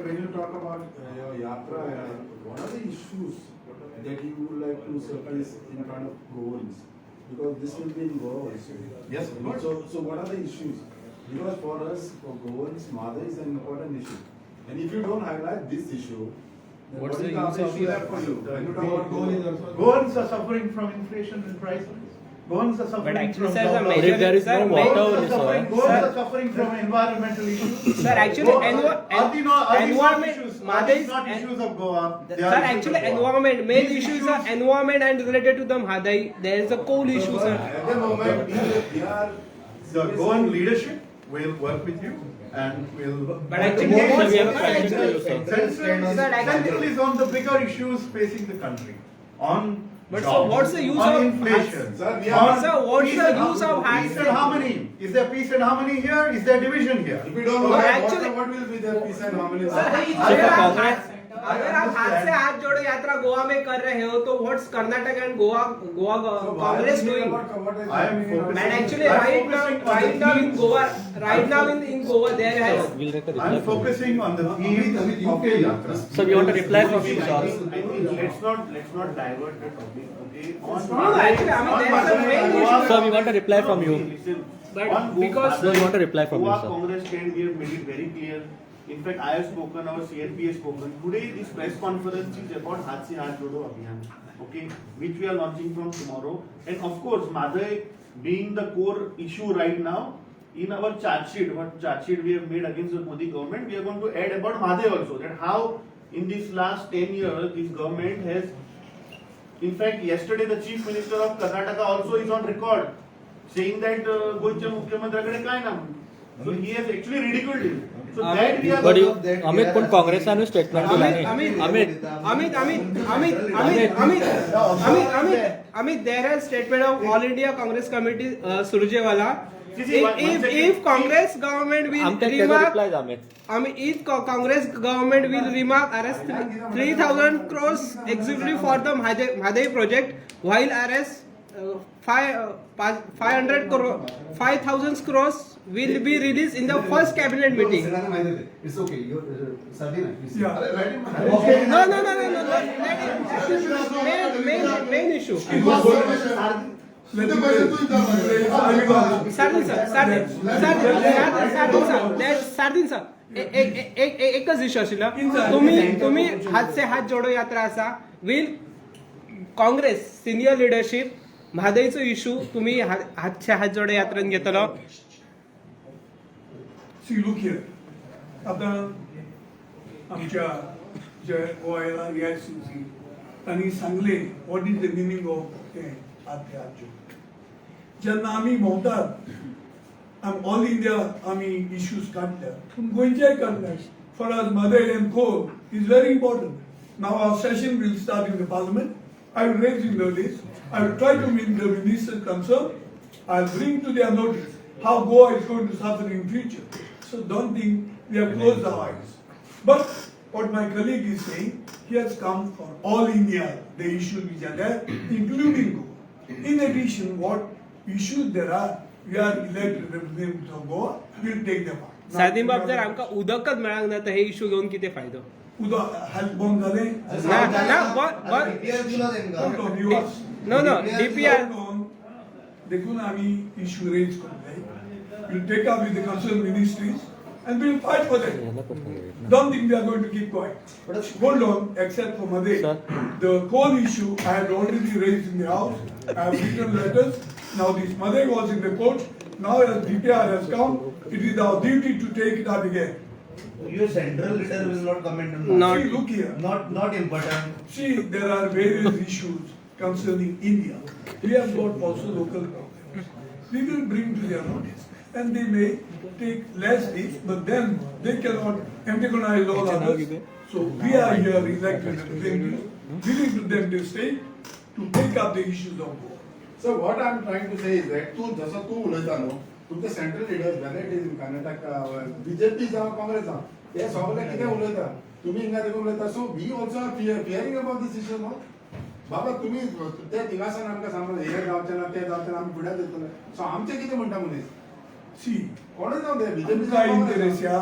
when you talk about your yatra, what are the issues that you would like to surface in front of Goans? Because this will be in Goa also. Yes, of course. So what are the issues? Because for us, for Goans, Mhadei is an important issue. And if you don't highlight this issue, then What's what the is the use other of issue your- there for you? When you talk about Goan, Goans are suffering from inflation and prices. Goans are suffering But actually, from sir, the job loss. major there is no sir, water Goans are also, suffering, eh? Goans are suffering from environmental issues. Sir, actually, Are these not environment, issues? Are Mhadei these not issues of Goa? They Sir, are issues actually, of Goa. environment, main These issues are issues- environment and related to the Mhadei. There is a coal issue, sir. at the moment, we are The Goan leadership will work with you and will. But actually, engage what- with sir, you. actually- Central is on the bigger issues facing the country. On But jobs, so what's the use on of- inflation? Sir, we on are- Sir, what's peace the and use of peace and harmony? Is there peace and harmony here? Is there division here? If we don't No, know actually- what will be the peace and harmony? अगर आप हाथ से हाथ जोड़े यात्रा गोवा में कर रहे हो तो what's Karnataka and Goa Congress doing I am focusing. and actually I'm right focusing now on in the Goa right now in Goa there has We'll get a reply I'm from you. focusing on the theme of the yatra. So we want a reply from you, sir. I think let's not divert the topic. Okay. No, actually, I mean, there is a main issue. Sir, we want a reply from you. Listen, But on Goa, because- Sir, we want a reply from you, Goa sir. Congress stand, we have made it very clear. In fact, I have spoken, our CNP has spoken. Today, this press conference is about Haath Se Haath Jodo Abhiyan, okay, which we are launching from tomorrow. And of course, Mhadei being the core issue right now, in our charge sheet, what charge sheet we have made against the Modi government, we are going to add about Mhadei also. That how in this last 10 years, this government has, in fact, yesterday the Chief Minister of Karnataka also is on record saying that Goicha Mukhyamantryकडे काय नाम. So he has actually ridiculed it. So that we are. But you, Amit पण काँग्रेसानं statement दिला नाही. Amit, there has statement of All India Congress Committee Surjewala. See, one second. If Congress government will आमच्या त्याचा remark, reply Amit. if Congress government will remark arrest 3,000 crores executive for the Mhadei project, while arrest 500 crore 5,000 crores will be released in the first cabinet meeting. It's okay. Yeah. No. Main issue. Sardin sir एकच issue आशिल्लो तुम्ही हात से हात जोडो यात्रा आसा will Congress senior leadership म्हादैचो issue तुम्ही हात से हात जोडो यात्रेन घेतलो. See, look here. आता आमच्या जे गोव्याला AICC त्यांनी सांगले what is the meaning of हात जेन्ना आमी भोंवतात ऑल इंडिया आमी इश्यूज काडटात पूण गोंयचेय काडल्यात for us mother and coal is very important now our session will start in the parliament I will raise in the list. I will try to meet the minister concerned. I will bring to their notice how Goa is going to suffer in future. So don't think we have closed our eyes. But what my colleague is saying, he has come for all India, the issues which are there, including Goa. In addition, what issues there are, we are elected representatives of Goa, we will take them up. सारदीन बाब जर आमकां उदकच मेळांक ना तर हे issue घेवन कितें फायदो. उदक help बंद जालें. No, DPR. देखून आमी इश्यू रेज करले. We'll take up with the concerned ministries and we'll fight for them. Don't think we are going to keep quiet. Hold on, except for Mhadei. The coal issue I had already raised in the house. I have written letters. Now this Mhadei was in the court. Now as DPR has come, it is our duty to take it up again. Your central leader will not comment on that. See, look here. Not important. See, there are various issues concerning India. We have got also local problems. We will bring to their notice. And they may take less days, but then they cannot antagonize all others. So we are here elected representatives, giving to them the state to take up the issues of war. So what I'm trying to say is that जसं तू उलयता न्हू तुमचे central leaders whether it is Karnataka BJP जावं काँग्रेस जावं हे सगळे कितें उलयता तुमी हिंगा देखून उलयता so we also are fearing about this issue न्हू बाबा तुमी ते थिंगासान आमकां सांगले हे जावचें ना ते जावचें ना आमी फुडें देतले सो आमचें कितें म्हणटा मनीस See, कोणूय जावं ते आमकां बीजेपी interest या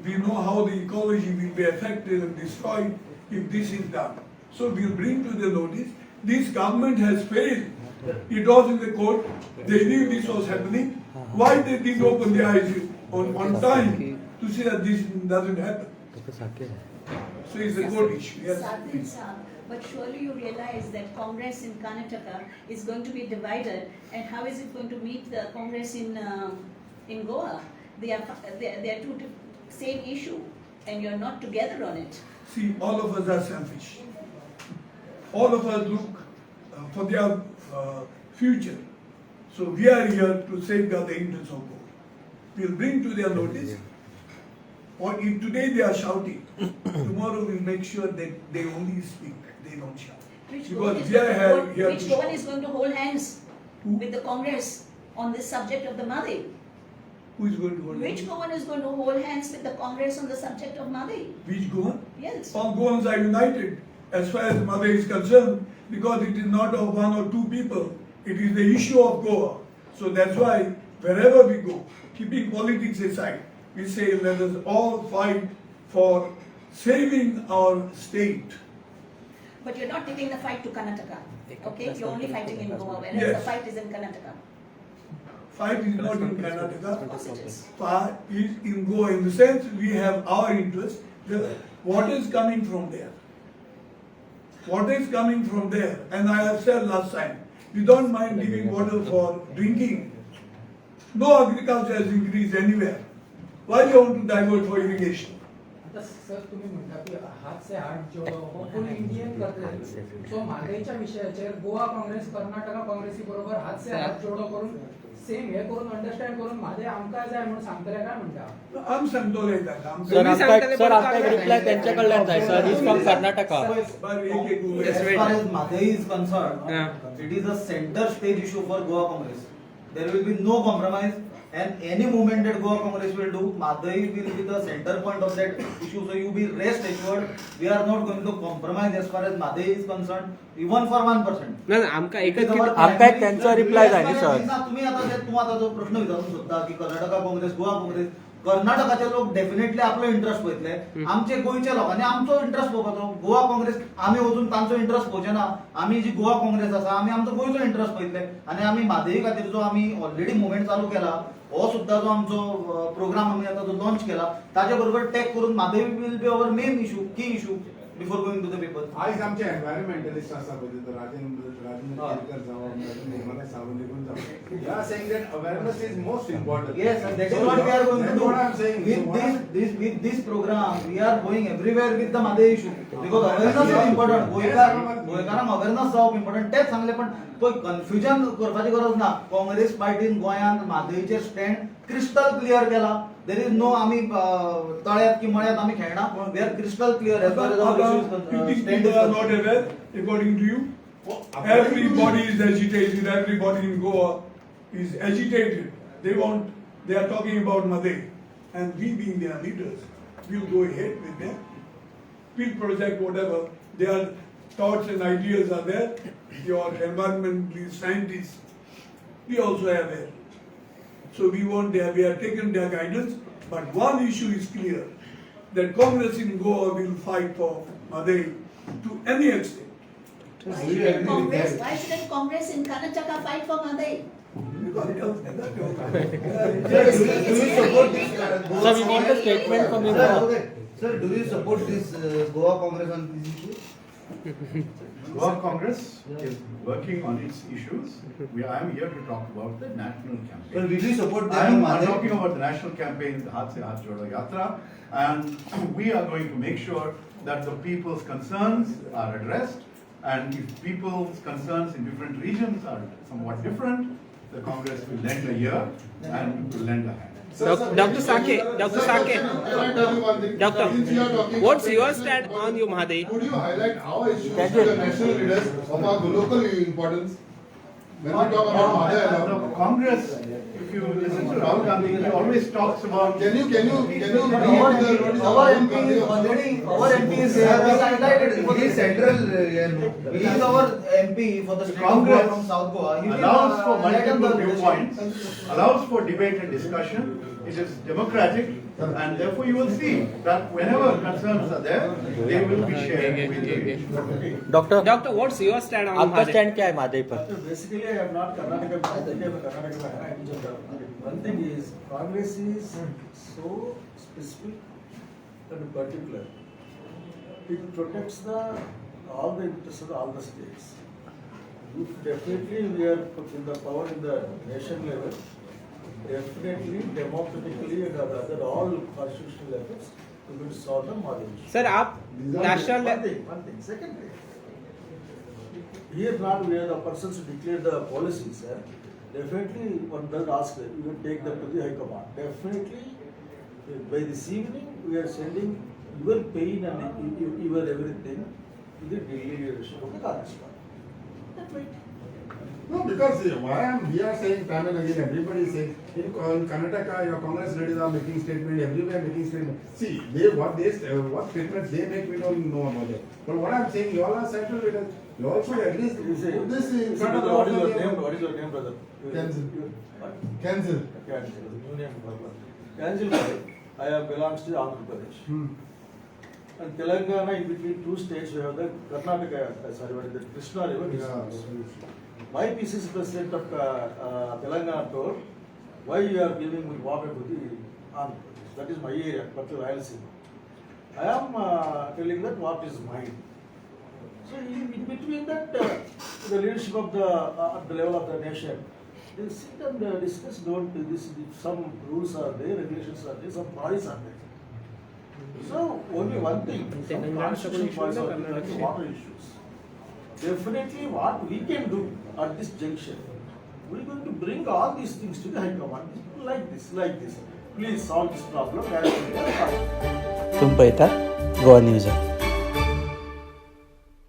we know how the ecology will be affected and destroyed if this is done. So we'll bring to the notice, this government has failed. It was in the court, they knew this was happening. Why they didn't open their eyes on time to say that this doesn't happen? So it's a court issue, yes. Sardin Saab, but surely you realize that Congress in Karnataka is going to be divided, and how is it going to meet the Congress in Goa? They are two same issue, and you're not together on it. See, all of us are selfish. All of us look for their future. So we are here to safeguard the interests of both. We'll bring to their notice, or if today they are shouting, tomorrow we'll make sure that they only speak, they don't shout. Which Because we are here to Goan shout. is going to hold hands Who? with the Congress on this subject of the Mhadei? Who is going to hold Which hands? Goan is going to hold hands with the Congress on the subject of Mhadei? Which Goan? Yes. All Goans are united as far as Mhadei is concerned, because it is not of one or two people, it is the issue of Goa. So that's why wherever we go, keeping politics aside, we say let us all fight for saving our state. But you're not taking the fight to Karnataka, okay? You're only fighting in Goa, whereas Yes. the fight is in Karnataka. Fight is not in Of Karnataka, course it is. fight is in Goa. In the sense we have our interest, the water is coming from there. Water is coming from there, and I have said last time, we don't mind giving water for drinking. No agriculture has increased anywhere. Why do you want to divert for irrigation? आता sir तुम्ही म्हणता की हात से हात जोडो हो full Indian करते सो म्हादेच्या विषयाचेर गोवा काँग्रेस कर्नाटका काँग्रेसी बरोबर हात से हात जोडो करून सेम हे करून अंडरस्टँड करून म्हादे आमकां जाय म्हणून सांगतले काय म्हणटा आम सांगतो ताका सर आमकां एक रिप्लाय त्यांच्याकडल्यान जाय sir is from Karnataka As far as Mhadei is concerned, Yeah. it is a center stage issue for Goa Congress. There will be no compromise, and any movement that Goa Congress will do, Mhadei will be the center point of that issue. So you be rest assured, we are not going to compromise as far as Mhadei is concerned, even for 1%. ना आमकां एकच कितें आमकां एक त्यांचा reply जाय न्ही sir तुम्ही आता जो प्रश्न विचारून सोदता की कर्नाटका काँग्रेस गोवा काँग्रेस कर्नाटकाचे लोक डेफिनेटली आपलो इंटरेस्ट पळयतले आमचे गोंयच्या लोकांनी आमचो इंटरेस्ट पळोवपाचो गोवा काँग्रेस आमी वचून तांचो इंटरेस्ट पळोवचे ना आमी जी गोवा काँग्रेस आसा आमी आमचो गोंयचो इंटरेस्ट पळयतले आनी आमी म्हादई खातीर जो आमी ऑलरेडी मुवमेंट चालू केला हो सुद्धा जो आमचो प्रोग्राम आमी आता जो लॉन्च केला ताचे बरोबर टॅग करून Mhadei will be our main issue की issue before going to the paper आयज आमचे एन्व्हायरमेंटलिस्ट आसा पळय तो राजेंद्र केरकर जावं निर्मला सावंत देखून जावं they are saying that awareness is most important Yes, and that is what we are going to do. What I am saying. With this program, we are going everywhere with the Mhadei issue because awareness is important. गोंयकारांक awareness जावप important. तेच सांगले पण पळय confusion करपाची गरज ना. काँग्रेस पार्टीन गोंयांत म्हादईचेर स्टँड क्रिस्टल क्लियर केला. देर इज नो आमी तळ्यात की मळ्यात आमी खेळना. We are crystal clear as far as our issues People are not aware, according to you, everybody is agitated, everybody in Goa is agitated. They are talking about Mhadei, and we being their leaders, we'll go ahead with them. We'll project whatever their thoughts and ideas are there. Your environmental scientists, we also are there. So we have taken their guidance, but one issue is clear, that Congress in Goa will fight for Mhadei to any extent. Why shouldn't Congress in Karnataka fight for Mhadei? Because it was never Do you support this? Sir, we want a statement from you. Sir, do you support this Goa Congress on this issue? Goa Congress is working on its issues. I am here to talk about the national Sir, campaign. will you support I them am on Mhadei? talking about the national campaign, the Haat Se Haat Jodo Yatra, and we are going to make sure that the people's concerns are addressed, and if people's concerns in different regions are somewhat different, the Congress will lend a ear and will lend a hand. Dr. Sake, Dr. Sake, Can I tell you one thing? Doctor, Since you are talking what's about your national stand on importance, you, Mhadei? Could you highlight our issues to the national leaders of our local importance? When we talk about Mhadei, The Congress, if you listen to Rahul Gandhi, he always talks about. can you bring Our it to the notice of our Rahul MP Gandhi is also? already, our MP is here, we highlighted. He is central, He is our MP for the state of Congress Goa from South Goa. He will, allows for let him multiple the viewpoints, allows for debate and discussion. It is democratic, And therefore you will see that whenever concerns are there, they will be shared with you. Doctor Doctor, what's your stand on आपका Mhadei? Stand क्या है माधे पर? Basically, I am not Karnataka. I am just one thing is Congress is so specific and particular. It protects all the interests of all the states. If definitely we are in the power in the nation level, definitely democratically and other all constitutional efforts, we will solve the Mhadei issue. Sir आप national One thing. Secondly, here not we are the persons who declare the policies. Definitely, one does ask that we will take them to the High Command. Definitely, by this evening, we are sending your pain and your everything to the Delhi leadership of the Congress party. That way. No, because we are saying time and again, everybody is saying, in Karnataka, your Congress leaders are making statement, everywhere making statement. See, what statements they make, we don't know about it. But what I'm saying, you all are central leaders, you all should at least You say, put this in front of what is your the name? What is your name, brother? Kenzil. What? Kenzil. Kenzil. New name, brother. Kenzil, I belongs to Andhra Pradesh. And Telangana, in between two states, we have the Karnataka, what is the Krishna River. My PCC president of Telangana told, why you are giving me water to the Andhra Pradesh? That is my area, particularly Rayalaseema. I am telling that what is mine. So in between that, the leadership of at the level of the nation, they sit and discuss, some rules are there, regulations are there, some policies are there. So only one thing, some constitutional policies are there, like the water issues. Definitely what we can do at this junction, we are going to bring all these things to the High Command, like this. Please solve this problem as soon as possible. तुम पाहता Goa news.